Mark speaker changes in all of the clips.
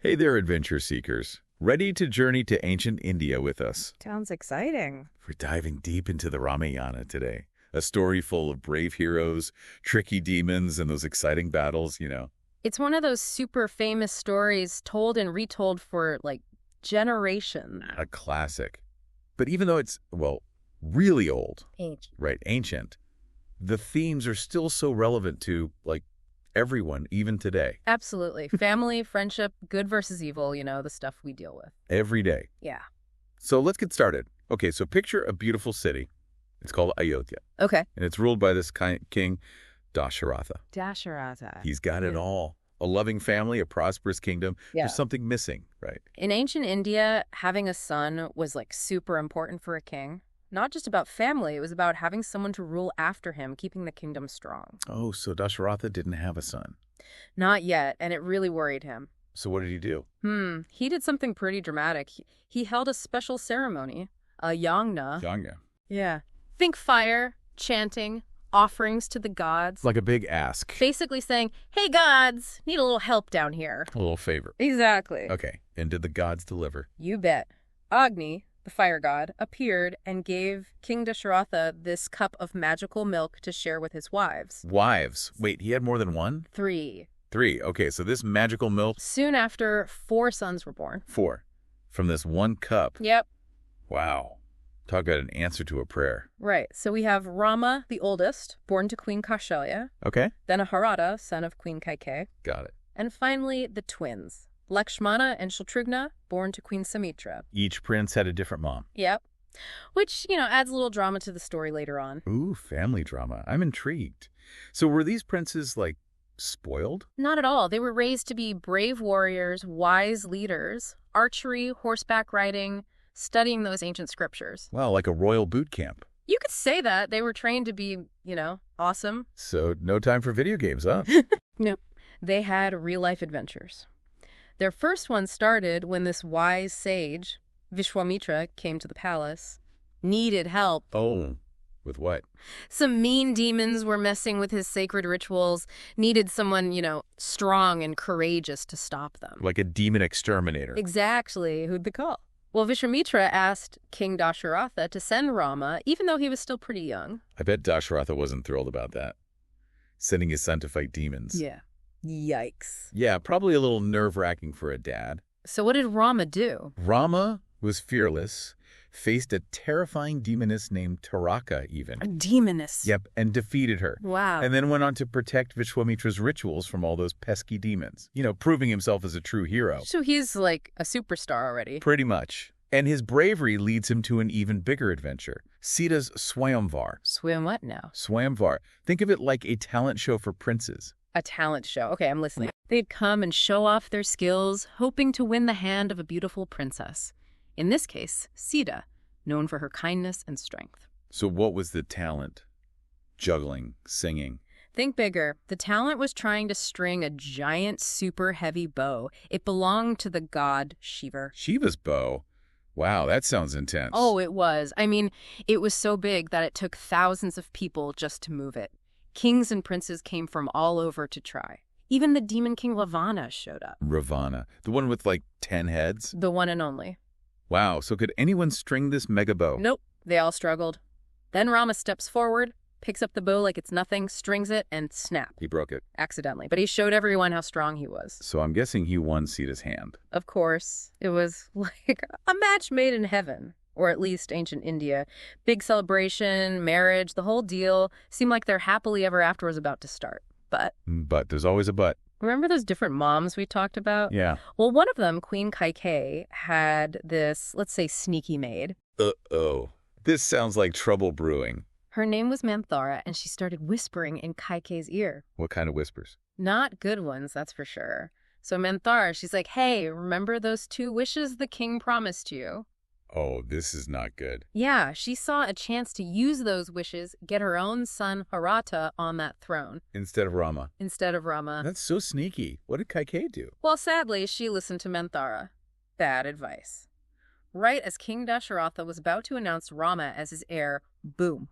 Speaker 1: Hey there, adventure seekers. Ready to journey to ancient India with us?
Speaker 2: Sounds exciting.
Speaker 1: We're diving deep into the Ramayana today. A story full of brave heroes, tricky demons, and those exciting battles.
Speaker 2: It's one of those super famous stories told and retold for, generations.
Speaker 1: A classic. But even though it's, well, really old,
Speaker 2: Age.
Speaker 1: right, ancient, the themes are still so relevant to, everyone, even today.
Speaker 2: Absolutely. Family, friendship, good versus evil, the stuff we deal with.
Speaker 1: Every day.
Speaker 2: Yeah.
Speaker 1: So let's get started. Okay, so picture a beautiful city. It's called Ayodhya.
Speaker 2: Okay.
Speaker 1: And it's ruled by this king, Dasharatha.
Speaker 2: Dasharatha.
Speaker 1: He's got it all. A loving family, a prosperous kingdom.
Speaker 2: Yeah.
Speaker 1: There's something missing, right?
Speaker 2: In ancient India, having a son was, super important for a king. Not just about family, it was about having someone to rule after him, keeping the kingdom strong.
Speaker 1: Oh, so Dasharatha didn't have a son.
Speaker 2: Not yet, and it really worried him.
Speaker 1: So what did he do?
Speaker 2: He did something pretty dramatic. He held a special ceremony, a yagna.
Speaker 1: Yagna.
Speaker 2: Yeah. Think fire, chanting, offerings to the gods.
Speaker 1: Like a big ask.
Speaker 2: Basically saying, hey gods, need a little help down here.
Speaker 1: A little favor.
Speaker 2: Exactly.
Speaker 1: Okay, and did the gods deliver?
Speaker 2: You bet. Agni, the fire god, appeared and gave King Dasharatha this cup of magical milk to share with his wives.
Speaker 1: Wives? Wait, he had more than one?
Speaker 2: 3.
Speaker 1: 3. Okay, so this magical milk?
Speaker 2: Soon after, 4 sons were born.
Speaker 1: 4. From this one cup?
Speaker 2: Yep.
Speaker 1: Wow. Talk about an answer to a prayer.
Speaker 2: Right. So we have Rama, the oldest, born to Queen Kaushalya.
Speaker 1: Okay.
Speaker 2: Then Harada, son of Queen Kaikeyi.
Speaker 1: Got it.
Speaker 2: And finally, the twins. Lakshmana and Shatrughna, born to Queen Sumitra.
Speaker 1: Each prince had a different mom.
Speaker 2: Yep. Which, adds a little drama to the story later on.
Speaker 1: Ooh, family drama. I'm intrigued. So were these princes, spoiled?
Speaker 2: Not at all. They were raised to be brave warriors, wise leaders, archery, horseback riding, studying those ancient scriptures.
Speaker 1: Wow, like a royal boot camp.
Speaker 2: You could say that. They were trained to be, awesome.
Speaker 1: So no time for video games, huh?
Speaker 2: No. They had real-life adventures. Their first one started when this wise sage, Vishwamitra, came to the palace, needed help.
Speaker 1: Oh, with what?
Speaker 2: Some mean demons were messing with his sacred rituals, needed someone, strong and courageous to stop them.
Speaker 1: Like a demon exterminator.
Speaker 2: Exactly. Who'd they call? Well, Vishwamitra asked King Dasharatha to send Rama, even though he was still pretty young.
Speaker 1: I bet Dasharatha wasn't thrilled about that. Sending his son to fight demons.
Speaker 2: Yeah. Yikes.
Speaker 1: Yeah, probably a little nerve-wracking for a dad.
Speaker 2: So what did Rama do?
Speaker 1: Rama was fearless, faced a terrifying demoness named Taraka even.
Speaker 2: A demoness?
Speaker 1: Yep, and defeated her.
Speaker 2: Wow.
Speaker 1: And then went on to protect Vishwamitra's rituals from all those pesky demons. Proving himself as a true hero.
Speaker 2: So he's like a superstar already.
Speaker 1: Pretty much. And his bravery leads him to an even bigger adventure. Sita's Swayamvar.
Speaker 2: Swim what now?
Speaker 1: Swayamvar. Think of it like a talent show for princes.
Speaker 2: A talent show. Okay, I'm listening. They'd come and show off their skills, hoping to win the hand of a beautiful princess. In this case, Sita, known for her kindness and strength.
Speaker 1: So what was the talent? Juggling, singing.
Speaker 2: Think bigger. The talent was trying to string a giant, super heavy bow. It belonged to the god Shiva.
Speaker 1: Shiva's bow? Wow, that sounds intense.
Speaker 2: Oh, it was. I mean, it was so big that it took thousands of people just to move it. Kings and princes came from all over to try. Even the demon king Ravana showed up.
Speaker 1: Ravana. The one with 10 heads?
Speaker 2: The one and only.
Speaker 1: Wow, so could anyone string this mega bow?
Speaker 2: Nope. They all struggled. Then Rama steps forward, picks up the bow like it's nothing, strings it, and snap.
Speaker 1: He broke it.
Speaker 2: Accidentally. But he showed everyone how strong he was.
Speaker 1: So I'm guessing he won Sita's hand.
Speaker 2: Of course. It was like a match made in heaven. Or at least ancient India. Big celebration, marriage, the whole deal. Seemed like their happily ever after was about to start. But
Speaker 1: there's always a but.
Speaker 2: Remember those different moms we talked about?
Speaker 1: Yeah.
Speaker 2: Well, one of them, Queen Kaikeyi, had this, let's say, sneaky maid.
Speaker 1: Uh-oh. This sounds like trouble brewing.
Speaker 2: Her name was Manthara, and she started whispering in Kaikeyi's ear.
Speaker 1: What kind of whispers?
Speaker 2: Not good ones, that's for sure. So Manthara, she's like, hey, remember those 2 wishes the king promised you?
Speaker 1: Oh, this is not good.
Speaker 2: Yeah, she saw a chance to use those wishes, get her own son Harata on that throne.
Speaker 1: Instead of Rama.
Speaker 2: That's
Speaker 1: so sneaky. What did Kaikeyi do?
Speaker 2: Well, sadly, she listened to Manthara. Bad advice. Right as King Dasharatha was about to announce Rama as his heir, boom.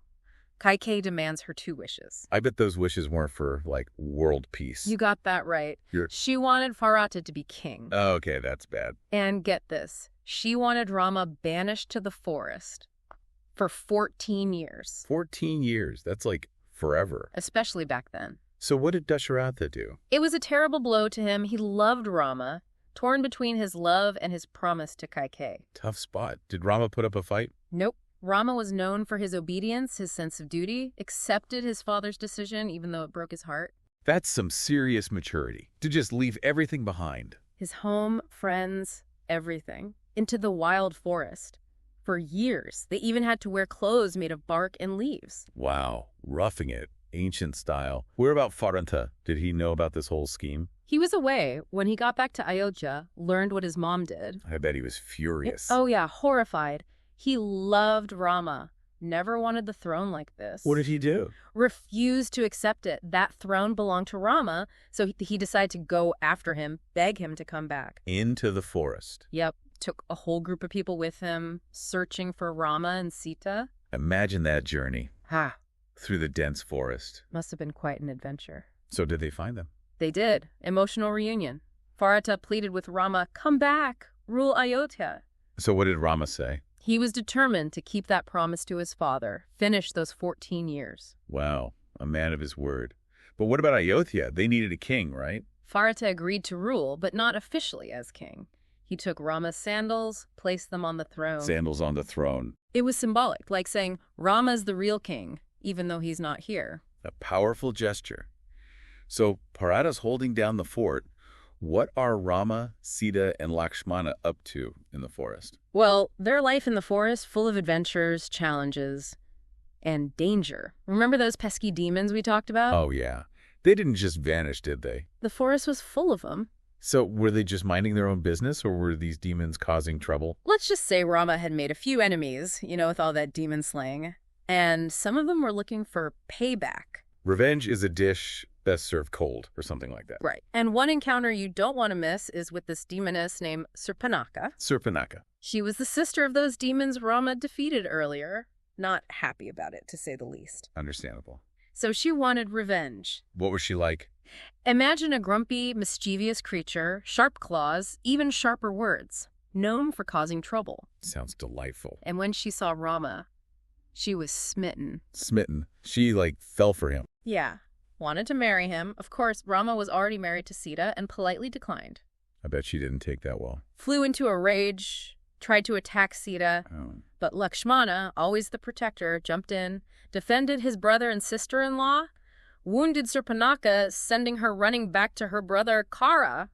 Speaker 2: Kaikeyi demands her 2 wishes.
Speaker 1: I bet those wishes weren't for, like, world peace.
Speaker 2: You got that right.
Speaker 1: You're-
Speaker 2: She wanted Farata to be king.
Speaker 1: Oh, okay, that's bad.
Speaker 2: And get this, she wanted Rama banished to the forest for 14 years.
Speaker 1: 14 years. That's like forever.
Speaker 2: Especially back then.
Speaker 1: So what did Dasharatha do?
Speaker 2: It was a terrible blow to him. He loved Rama, torn between his love and his promise to Kaikeyi.
Speaker 1: Tough spot. Did Rama put up a fight?
Speaker 2: Nope. Rama was known for his obedience, his sense of duty, accepted his father's decision even though it broke his heart.
Speaker 1: That's some serious maturity, to just leave everything behind.
Speaker 2: His home, friends, everything, into the wild forest. For years, they even had to wear clothes made of bark and leaves.
Speaker 1: Wow, roughing it, ancient style. Where about Faranta? Did he know about this whole scheme?
Speaker 2: He was away. When he got back to Ayodhya, learned what his mom did.
Speaker 1: I bet he was furious.
Speaker 2: Oh yeah, horrified. He loved Rama, never wanted the throne like this.
Speaker 1: What did he do?
Speaker 2: Refused to accept it. That throne belonged to Rama, so he decided to go after him, beg him to come back.
Speaker 1: Into the forest.
Speaker 2: Yep, took a whole group of people with him, searching for Rama and Sita.
Speaker 1: Imagine that journey.
Speaker 2: Ha!
Speaker 1: Through the dense forest.
Speaker 2: Must have been quite an adventure.
Speaker 1: So did they find them?
Speaker 2: They did. Emotional reunion. Farata pleaded with Rama, come back, rule Ayodhya.
Speaker 1: So what did Rama say?
Speaker 2: He was determined to keep that promise to his father, finish those 14 years.
Speaker 1: Wow, a man of his word. But what about Ayodhya? They needed a king, right?
Speaker 2: Farata agreed to rule, but not officially as king. He took Rama's sandals, placed them on the throne.
Speaker 1: Sandals on the throne.
Speaker 2: It was symbolic, like saying, Rama's the real king, even though he's not here.
Speaker 1: A powerful gesture. So Parata's holding down the fort. What are Rama, Sita, and Lakshmana up to in the forest?
Speaker 2: Well, their life in the forest, full of adventures, challenges, and danger. Remember those pesky demons we talked about?
Speaker 1: Oh, yeah. They didn't just vanish, did they?
Speaker 2: The forest was full of them.
Speaker 1: So were they just minding their own business, or were these demons causing trouble?
Speaker 2: Let's just say Rama had made a few enemies, with all that demon slaying. And some of them were looking for payback.
Speaker 1: Revenge is a dish best served cold, or something like that.
Speaker 2: Right. And one encounter you don't want to miss is with this demoness named Surpanaka.
Speaker 1: Surpanaka.
Speaker 2: She was the sister of those demons Rama defeated earlier. Not happy about it, to say the least.
Speaker 1: Understandable.
Speaker 2: So she wanted revenge.
Speaker 1: What was she like?
Speaker 2: Imagine a grumpy, mischievous creature, sharp claws, even sharper words, known for causing trouble.
Speaker 1: Sounds delightful.
Speaker 2: And when she saw Rama, she was smitten.
Speaker 1: Smitten. She, fell for him.
Speaker 2: Yeah. Wanted to marry him. Of course, Rama was already married to Sita and politely declined.
Speaker 1: I bet she didn't take that well.
Speaker 2: Flew into a rage, tried to attack Sita, but Lakshmana, always the protector, jumped in, defended his brother and sister-in-law, wounded Surpanaka, sending her running back to her brother Kara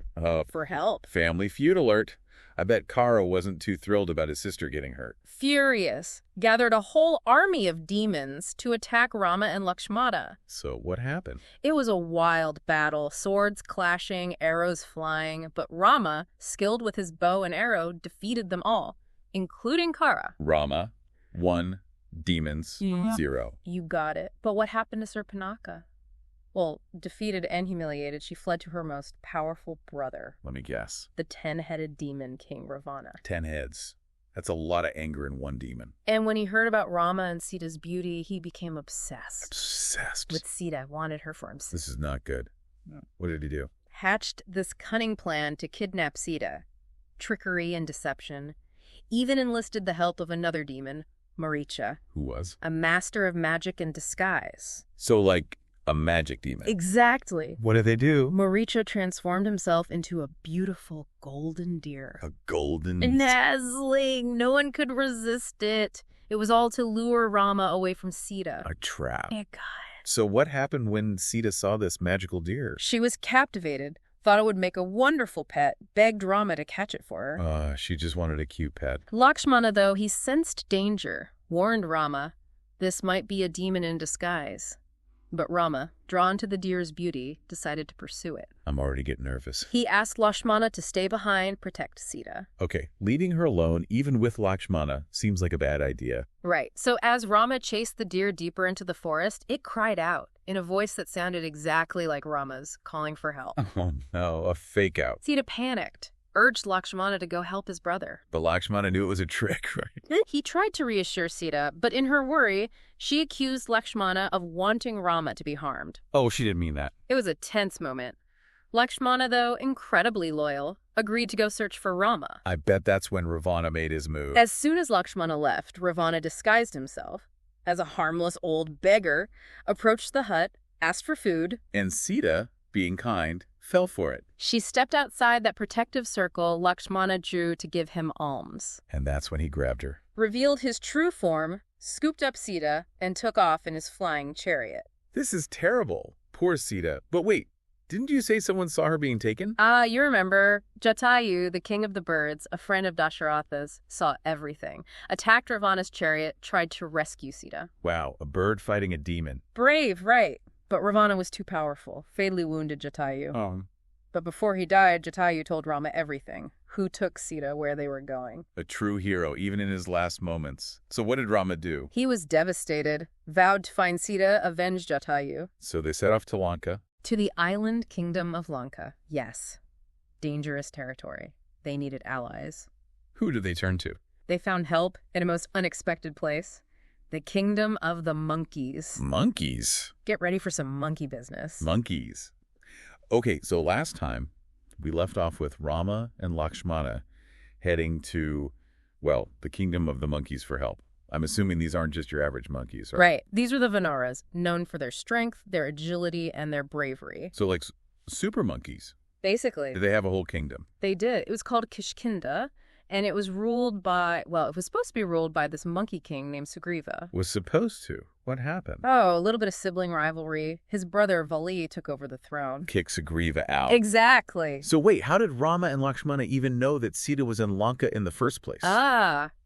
Speaker 2: for help.
Speaker 1: Family feud alert. I bet Kara wasn't too thrilled about his sister getting hurt.
Speaker 2: Furious, gathered a whole army of demons to attack Rama and Lakshmana.
Speaker 1: So what happened?
Speaker 2: It was a wild battle, swords clashing, arrows flying, but Rama, skilled with his bow and arrow, defeated them all, including Kara.
Speaker 1: Rama, 1, demons, 0.
Speaker 2: You got it. But what happened to Surpanaka? Well, defeated and humiliated, she fled to her most powerful brother.
Speaker 1: Let me guess.
Speaker 2: The 10-headed demon King Ravana.
Speaker 1: 10 heads. That's a lot of anger in one demon.
Speaker 2: And when he heard about Rama and Sita's beauty, he became obsessed.
Speaker 1: Obsessed.
Speaker 2: With Sita, wanted her for himself.
Speaker 1: This is not good. What did he do?
Speaker 2: Hatched this cunning plan to kidnap Sita. Trickery and deception. Even enlisted the help of another demon, Maricha.
Speaker 1: Who was?
Speaker 2: A master of magic and disguise.
Speaker 1: So, a magic demon.
Speaker 2: Exactly.
Speaker 1: What did they do?
Speaker 2: Maricha transformed himself into a beautiful golden deer.
Speaker 1: A golden...
Speaker 2: Dazzling. No one could resist it. It was all to lure Rama away from Sita.
Speaker 1: A trap.
Speaker 2: Oh, God.
Speaker 1: So what happened when Sita saw this magical deer?
Speaker 2: She was captivated, thought it would make a wonderful pet, begged Rama to catch it for her.
Speaker 1: She just wanted a cute pet.
Speaker 2: Lakshmana, though, he sensed danger, warned Rama this might be a demon in disguise. But Rama, drawn to the deer's beauty, decided to pursue it.
Speaker 1: I'm already getting nervous.
Speaker 2: He asked Lakshmana to stay behind, protect Sita.
Speaker 1: Okay, leaving her alone, even with Lakshmana, seems like a bad idea.
Speaker 2: Right. So as Rama chased the deer deeper into the forest, it cried out in a voice that sounded exactly like Rama's, calling for help.
Speaker 1: Oh no, a fake out.
Speaker 2: Sita panicked, urged Lakshmana to go help his brother.
Speaker 1: But Lakshmana knew it was a trick, right?
Speaker 2: He tried to reassure Sita, but in her worry, she accused Lakshmana of wanting Rama to be harmed.
Speaker 1: Oh, she didn't mean that.
Speaker 2: It was a tense moment. Lakshmana, though incredibly loyal, agreed to go search for Rama.
Speaker 1: I bet that's when Ravana made his move.
Speaker 2: As soon as Lakshmana left, Ravana disguised himself as a harmless old beggar, approached the hut, asked for food.
Speaker 1: And Sita, being kind, fell for it.
Speaker 2: She stepped outside that protective circle Lakshmana drew to give him alms.
Speaker 1: And that's when he grabbed her.
Speaker 2: Revealed his true form, scooped up Sita, and took off in his flying chariot.
Speaker 1: This is terrible. Poor Sita. But wait, didn't you say someone saw her being taken?
Speaker 2: You remember. Jatayu, the king of the birds, a friend of Dasharatha's, saw everything. Attacked Ravana's chariot, tried to rescue Sita.
Speaker 1: Wow, a bird fighting a demon.
Speaker 2: Brave, right. But Ravana was too powerful, fatally wounded Jatayu. But before he died, Jatayu told Rama everything. Who took Sita, where they were going.
Speaker 1: A true hero, even in his last moments. So what did Rama do?
Speaker 2: He was devastated, vowed to find Sita, avenge Jatayu.
Speaker 1: So they set off to Lanka.
Speaker 2: To the island kingdom of Lanka. Yes. Dangerous territory. They needed allies.
Speaker 1: Who did they turn to?
Speaker 2: They found help in a most unexpected place. The kingdom of the monkeys.
Speaker 1: Monkeys?
Speaker 2: Get ready for some monkey business.
Speaker 1: Monkeys. Okay, so last time we left off with Rama and Lakshmana heading to, well, the kingdom of the monkeys for help. I'm assuming these aren't just your average monkeys, right?
Speaker 2: Right. These were the Vanaras, known for their strength, their agility, and their bravery.
Speaker 1: So like super monkeys.
Speaker 2: Basically.
Speaker 1: Did they have a whole kingdom?
Speaker 2: They did. It was called Kishkinda, and it was ruled by, well, it was supposed to be ruled by this monkey king named Sugriva.
Speaker 1: Was supposed to. What happened?
Speaker 2: Oh, a little bit of sibling rivalry. His brother Vali took over the throne.
Speaker 1: Kick Sugriva out.
Speaker 2: Exactly.
Speaker 1: So wait, how did Rama and Lakshmana even know that Sita was in Lanka in the first place?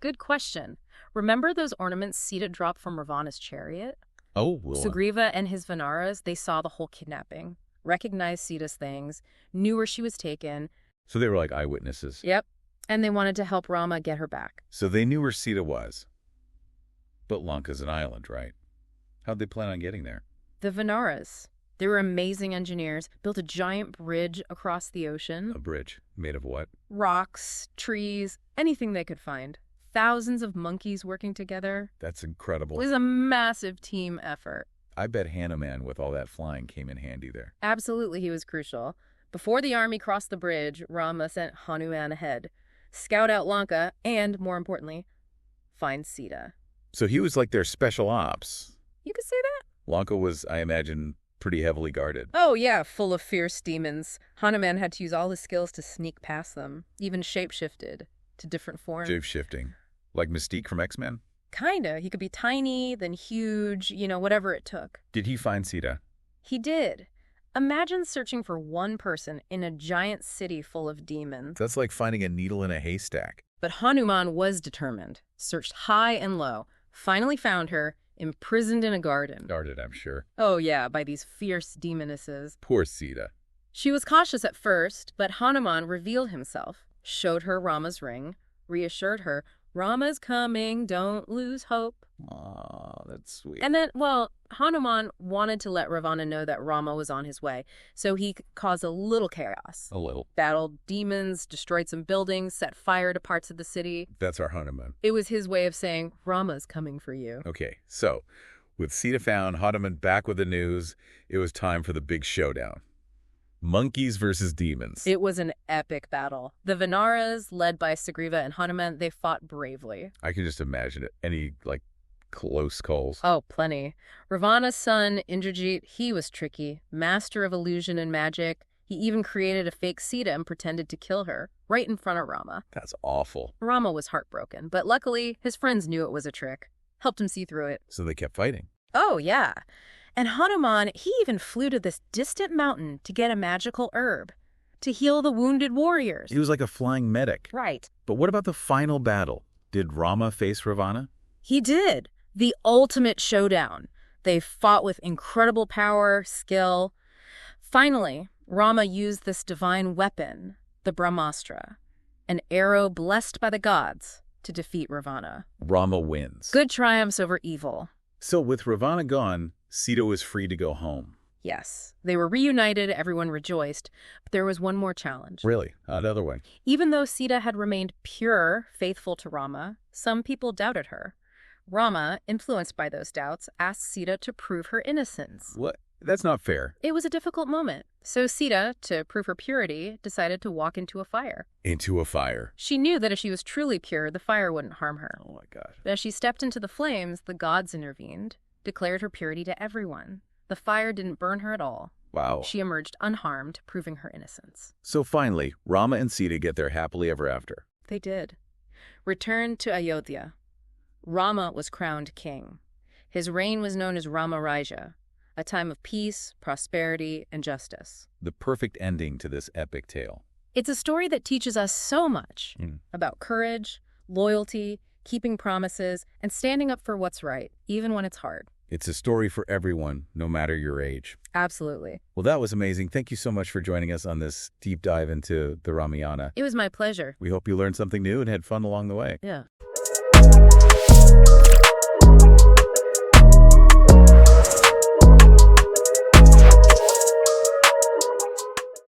Speaker 2: Good question. Remember those ornaments Sita dropped from Ravana's chariot?
Speaker 1: Oh, well.
Speaker 2: Sugriva and his Vanaras, they saw the whole kidnapping, recognized Sita's things, knew where she was taken.
Speaker 1: So they were like eyewitnesses.
Speaker 2: Yep. And they wanted to help Rama get her back.
Speaker 1: So they knew where Sita was. But Lanka's an island, right? How'd they plan on getting there?
Speaker 2: The Vanaras. They were amazing engineers, built a giant bridge across the ocean.
Speaker 1: A bridge made of what?
Speaker 2: Rocks, trees, anything they could find. Thousands of monkeys working together.
Speaker 1: That's incredible.
Speaker 2: It was a massive team effort.
Speaker 1: I bet Hanuman with all that flying came in handy there.
Speaker 2: Absolutely, he was crucial. Before the army crossed the bridge, Rama sent Hanuman ahead, scout out Lanka, and, more importantly, find Sita.
Speaker 1: So he was like their special ops.
Speaker 2: You could say that?
Speaker 1: Lanka was, I imagine, pretty heavily guarded.
Speaker 2: Oh, yeah, full of fierce demons. Hanuman had to use all his skills to sneak past them, even shape-shifted to different forms.
Speaker 1: Shape-shifting. Like Mystique from X-Men?
Speaker 2: Kinda. He could be tiny, then huge, whatever it took.
Speaker 1: Did he find Sita?
Speaker 2: He did. Imagine searching for one person in a giant city full of demons.
Speaker 1: That's like finding a needle in a haystack.
Speaker 2: But Hanuman was determined, searched high and low, finally found her, imprisoned in a garden.
Speaker 1: Guarded, I'm sure.
Speaker 2: Oh yeah, by these fierce demonesses.
Speaker 1: Poor Sita.
Speaker 2: She was cautious at first, but Hanuman revealed himself, showed her Rama's ring, reassured her, Rama's coming, don't lose hope.
Speaker 1: Aw, that's sweet.
Speaker 2: And then, Hanuman wanted to let Ravana know that Rama was on his way, so he caused a little chaos.
Speaker 1: A little.
Speaker 2: Battled demons, destroyed some buildings, set fire to parts of the city.
Speaker 1: That's our Hanuman.
Speaker 2: It was his way of saying, Rama's coming for you.
Speaker 1: Okay, so, with Sita found, Hanuman back with the news, it was time for the big showdown. Monkeys versus demons.
Speaker 2: It was an epic battle. The Vanaras, led by Sugriva and Hanuman, they fought bravely.
Speaker 1: I can just imagine it. Any, close calls.
Speaker 2: Oh, plenty. Ravana's son, Indrajit, he was tricky, master of illusion and magic. He even created a fake Sita and pretended to kill her, right in front of Rama.
Speaker 1: That's awful.
Speaker 2: Rama was heartbroken, but luckily, his friends knew it was a trick, helped him see through it.
Speaker 1: So they kept fighting.
Speaker 2: Oh, yeah. And Hanuman, he even flew to this distant mountain to get a magical herb to heal the wounded warriors.
Speaker 1: He was like a flying medic.
Speaker 2: Right.
Speaker 1: But what about the final battle? Did Rama face Ravana?
Speaker 2: He did. The ultimate showdown. They fought with incredible power, skill. Finally, Rama used this divine weapon, the Brahmastra, an arrow blessed by the gods, to defeat Ravana.
Speaker 1: Rama wins.
Speaker 2: Good triumphs over evil.
Speaker 1: So with Ravana gone, Sita was free to go home.
Speaker 2: Yes, they were reunited, everyone rejoiced, but there was one more challenge.
Speaker 1: Really? Another one.
Speaker 2: Even though Sita had remained pure, faithful to Rama, some people doubted her. Rama, influenced by those doubts, asked Sita to prove her innocence.
Speaker 1: What? That's not fair.
Speaker 2: It was a difficult moment, so Sita, to prove her purity, decided to walk into a fire.
Speaker 1: Into a fire.
Speaker 2: She knew that if she was truly pure, the fire wouldn't harm her.
Speaker 1: Oh my God.
Speaker 2: But as she stepped into the flames, the gods intervened, declared her purity to everyone. The fire didn't burn her at all.
Speaker 1: Wow.
Speaker 2: She emerged unharmed, proving her innocence.
Speaker 1: So finally, Rama and Sita get their happily ever after.
Speaker 2: They did. Returned to Ayodhya. Rama was crowned king. His reign was known as Rama Raja, a time of peace, prosperity, and justice.
Speaker 1: The perfect ending to this epic tale.
Speaker 2: It's a story that teaches us so much about courage, loyalty, keeping promises, and standing up for what's right, even when it's hard.
Speaker 1: It's a story for everyone, no matter your age.
Speaker 2: Absolutely.
Speaker 1: Well, that was amazing. Thank you so much for joining us on this deep dive into the Ramayana.
Speaker 2: It was my pleasure.
Speaker 1: We hope you learned something new and had fun along the way.
Speaker 2: Yeah.